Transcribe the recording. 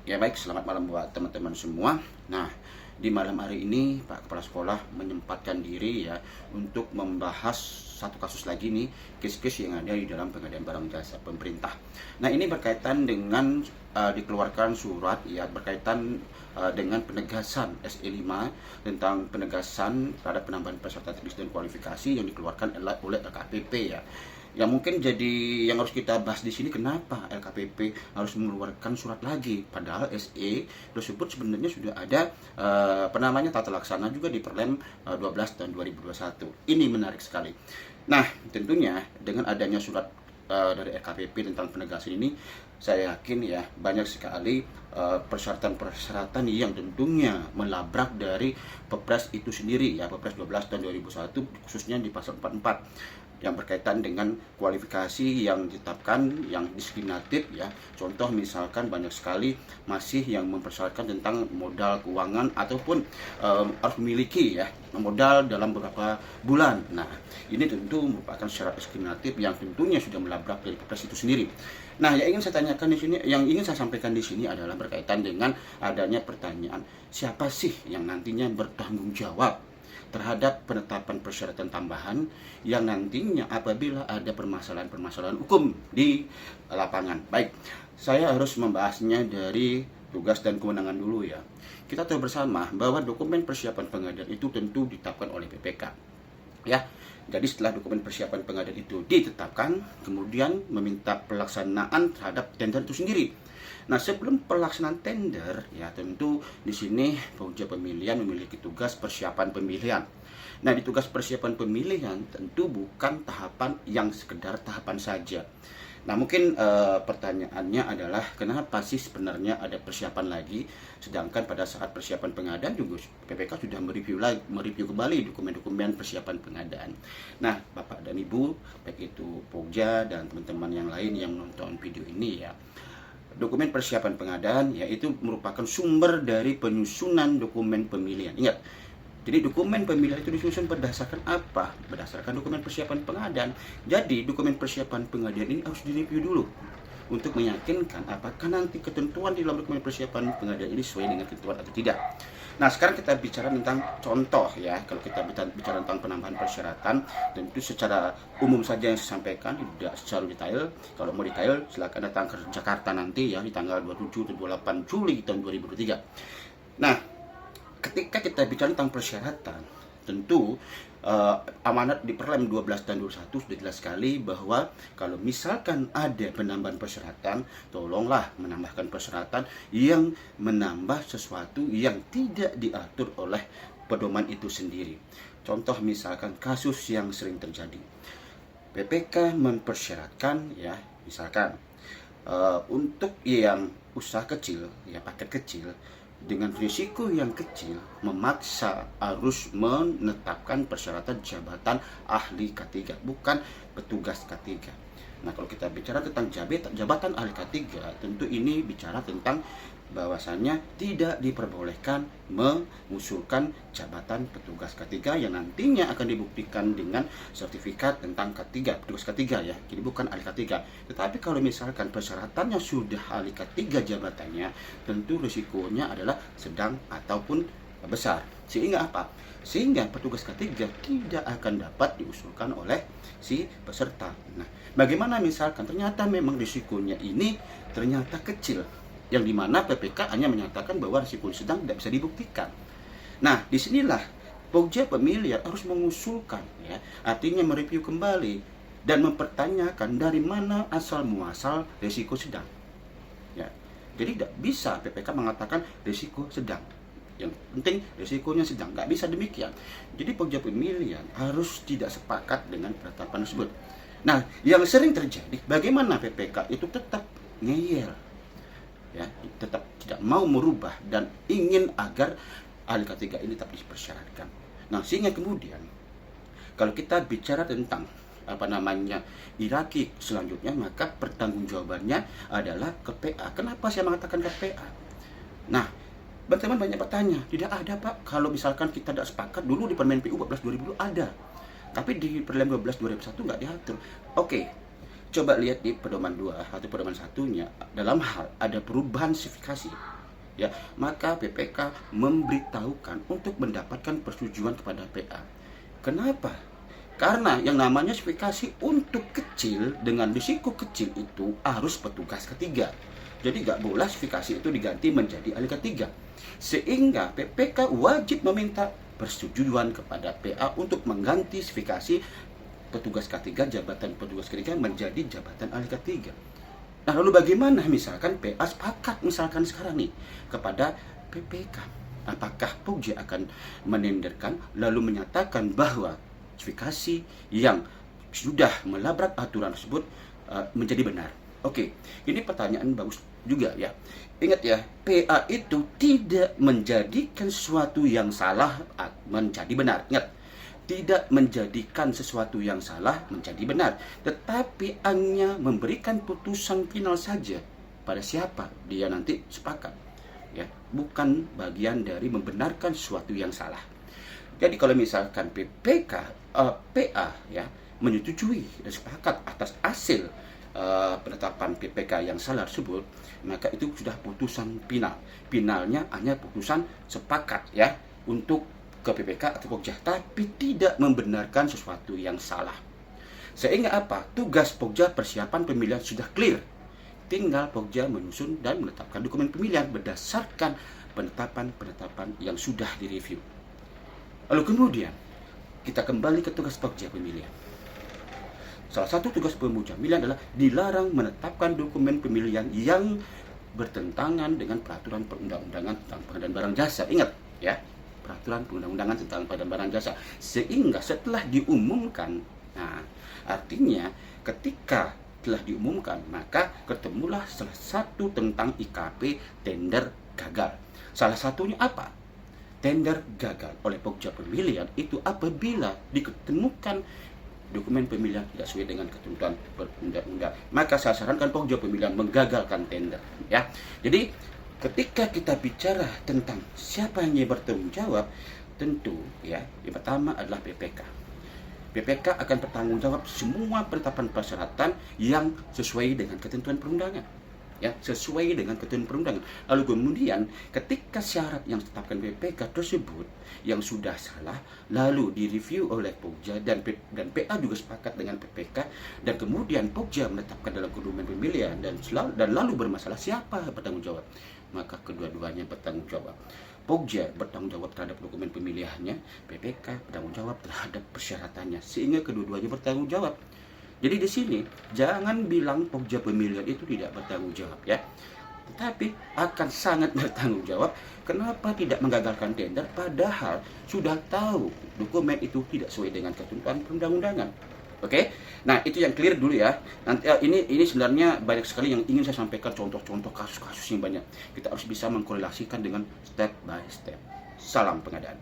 Ya baik, selamat malam buat teman-teman semua. Nah, di malam hari ini Pak Kepala Sekolah menyempatkan diri ya untuk membahas satu kasus lagi nih, kes-kes yang ada di dalam pengadaan barang jasa pemerintah. Nah, ini berkaitan dengan dikeluarkan surat ya berkaitan dengan penegasan SE5 tentang penegasan terhadap penambahan peserta teknis dan kualifikasi yang dikeluarkan oleh LKPP ya. Yang mungkin jadi yang harus kita bahas di sini, kenapa LKPP harus mengeluarkan surat lagi, padahal SE tersebut sebenarnya sudah ada tata laksana juga di Perlem 12 tahun 2021. Ini menarik sekali. Nah, tentunya dengan adanya surat dari LKPP tentang penegasan ini, saya yakin ya banyak sekali persyaratan-persyaratan yang tentunya melabrak dari Perpres itu sendiri ya, Perpres 12 tahun 2001, khususnya di pasal 44 yang berkaitan dengan kualifikasi yang ditetapkan yang diskriminatif ya. Contoh misalkan banyak sekali masih yang mempersyaratkan tentang modal keuangan ataupun harus memiliki ya modal dalam beberapa bulan. Nah, ini tentu merupakan syarat diskriminatif yang tentunya sudah melabrak dari Perpres itu sendiri. Nah, yang ingin saya tanyakan di sini, yang ingin saya sampaikan di sini adalah berkaitan dengan adanya pertanyaan, siapa sih yang nantinya bertanggung jawab terhadap penetapan persyaratan tambahan yang nantinya apabila ada permasalahan-permasalahan hukum di lapangan. Baik, saya harus membahasnya dari tugas dan kewenangan dulu ya. Kita tahu bersama bahwa dokumen persiapan pengadaan itu tentu ditetapkan oleh PPK. Ya, jadi setelah dokumen persiapan pengadaan itu ditetapkan, kemudian meminta pelaksanaan terhadap tender itu sendiri. Nah, sebelum pelaksanaan tender, ya tentu di sini Pokja Pemilihan memiliki tugas persiapan pemilihan. Nah, di tugas persiapan pemilihan tentu bukan tahapan yang sekedar tahapan saja. Nah, mungkin pertanyaannya adalah kenapa sih sebenarnya ada persiapan lagi, sedangkan pada saat persiapan pengadaan juga PPK sudah mereview kembali dokumen-dokumen persiapan pengadaan. Nah, Bapak dan Ibu, baik itu Pokja dan teman-teman yang lain yang menonton video ini ya, dokumen persiapan pengadaan yaitu merupakan sumber dari penyusunan dokumen pemilihan. Ingat, jadi dokumen pemilihan itu disusun berdasarkan apa? Berdasarkan dokumen persiapan pengadaan. Jadi dokumen persiapan pengadaan ini harus direview dulu untuk meyakinkan apakah nanti ketentuan di dalam dokumen persiapan pengadaan ini sesuai dengan ketentuan atau tidak. Nah, sekarang kita bicara tentang contoh ya. Kalau kita bicara tentang penambahan persyaratan, tentu secara umum saja yang saya sampaikan, tidak secara detail. Kalau mau detail, silakan datang ke Jakarta nanti ya, di tanggal 27 dan 28 Juli tahun 2023. Nah, ketika kita bicara tentang persyaratan, tentu amanat di Perlem 12 dan 21 sudah jelas sekali bahwa kalau misalkan ada penambahan persyaratan, tolonglah menambahkan persyaratan yang menambah sesuatu yang tidak diatur oleh pedoman itu sendiri. Contoh misalkan kasus yang sering terjadi, PPK mempersyaratkan ya, misalkan untuk yang usaha kecil ya, paket kecil dengan risiko yang kecil memaksa harus menetapkan persyaratan jabatan ahli K3, bukan petugas K3. Nah, kalau kita bicara tentang jabatan ahli K3, tentu ini bicara tentang bahwasannya tidak diperbolehkan mengusulkan jabatan petugas K3 yang nantinya akan dibuktikan dengan sertifikat tentang K3, petugas K3 ya. Jadi bukan ahli K3. Tetapi kalau misalkan persyaratannya sudah ahli K3 jabatannya, tentu risikonya adalah sedang ataupun besar. Sehingga apa? Sehingga petugas K3 tidak akan dapat diusulkan oleh si peserta. Nah, bagaimana misalkan ternyata memang risikonya ini ternyata kecil, yang dimana PPK hanya menyatakan bahwa risiko sedang tidak bisa dibuktikan. Nah, disinilah Pokja Pemilihan harus mengusulkan ya, artinya mereview kembali dan mempertanyakan dari mana asal muasal risiko sedang. Ya, jadi tidak bisa PPK mengatakan risiko sedang. Yang penting risikonya sedang, nggak bisa demikian. Jadi Pokja Pemilihan harus tidak sepakat dengan penetapan tersebut. Nah, yang sering terjadi, bagaimana PPK itu tetap ngeyel ya, tetap tidak mau merubah dan ingin agar ahli K3 ini tetap dipersyaratkan. Nah, sehingga kemudian kalau kita bicara tentang hierarki selanjutnya, maka pertanggungjawabannya adalah ke PA. Kenapa saya mengatakan ke PA? Nah, teman-teman banyak bertanya, tidak ada Pak, kalau misalkan kita tidak sepakat, dulu di Permen PU 14 2000 ada, tapi di Perlem 12 2001 nggak diatur. Oke, coba lihat di pedoman 2 atau pedoman 1-nya, dalam hal ada perubahan spesifikasi. ya, maka PPK memberitahukan untuk mendapatkan persetujuan kepada PA. Kenapa? Karena yang namanya spesifikasi untuk kecil dengan risiko kecil itu harus petugas ketiga. Jadi nggak boleh spesifikasi itu diganti menjadi ahli ketiga. Sehingga PPK wajib meminta persetujuan kepada PA untuk mengganti spesifikasi petugas ketiga, jabatan petugas ketiga menjadi jabatan ahli ketiga. Nah, lalu bagaimana misalkan PA sepakat misalkan sekarang nih kepada PPK? Apakah Pokja akan menenderkan lalu menyatakan bahwa spesifikasi yang sudah melabrak aturan tersebut menjadi benar? Oke, ini pertanyaan bagus juga ya. Ingat ya, PA itu tidak menjadikan sesuatu yang salah menjadi benar. Ingat, tidak menjadikan sesuatu yang salah menjadi benar, tetapi hanya memberikan putusan final saja pada siapa dia nanti sepakat, ya, bukan bagian dari membenarkan sesuatu yang salah. Jadi kalau misalkan PA ya menyetujui dan sepakat atas hasil penetapan PPK yang salah tersebut, maka itu sudah putusan final. Finalnya hanya putusan sepakat ya untuk ke PPK atau Pokja, tapi tidak membenarkan sesuatu yang salah. Sehingga apa? Tugas Pokja persiapan pemilihan sudah clear. Tinggal Pokja menyusun dan menetapkan dokumen pemilihan berdasarkan penetapan-penetapan yang sudah direview. Lalu kemudian kita kembali ke tugas Pokja pemilihan. Salah satu tugas pemilihan adalah dilarang menetapkan dokumen pemilihan yang bertentangan dengan peraturan perundang-undangan tentang pengadaan barang jasa. Ingat ya, peraturan perundang-undangan tentang pengadaan barang jasa. Sehingga setelah diumumkan, nah artinya ketika telah diumumkan, maka ketemulah salah satu tentang IKP tender gagal. Salah satunya apa? Tender gagal oleh Pokja pemilihan itu apabila ditemukan dokumen pemilihan tidak sesuai dengan ketentuan perundang-undang, maka saya sarankan Pokja pemilihan menggagalkan tender ya. Jadi ketika kita bicara tentang siapa yang bertanggung jawab, tentu ya yang pertama adalah PPK. PPK akan bertanggung jawab semua penetapan persyaratan yang sesuai dengan ketentuan perundangan. Ya, sesuai dengan ketentuan perundangan. Lalu kemudian ketika syarat yang ditetapkan PPK tersebut yang sudah salah lalu direview oleh Pokja dan PA juga sepakat dengan PPK, dan kemudian Pokja menetapkan dalam dokumen pemilihan dan lalu bermasalah, siapa bertanggung jawab? Maka kedua-duanya bertanggung jawab. Pokja bertanggung jawab terhadap dokumen pemilihannya, PPK bertanggung jawab terhadap persyaratannya, sehingga kedua-duanya bertanggung jawab. Jadi di sini jangan bilang Pokja pemilihan itu tidak bertanggung jawab ya, tetapi akan sangat bertanggung jawab. Kenapa tidak menggagalkan tender padahal sudah tahu dokumen itu tidak sesuai dengan ketentuan perundang-undangan? Oke, nah itu yang clear dulu ya. Nanti ini sebenarnya banyak sekali yang ingin saya sampaikan, contoh-contoh kasus-kasus yang banyak. Kita harus bisa mengkorelasikan dengan step by step. Salam pengadaan.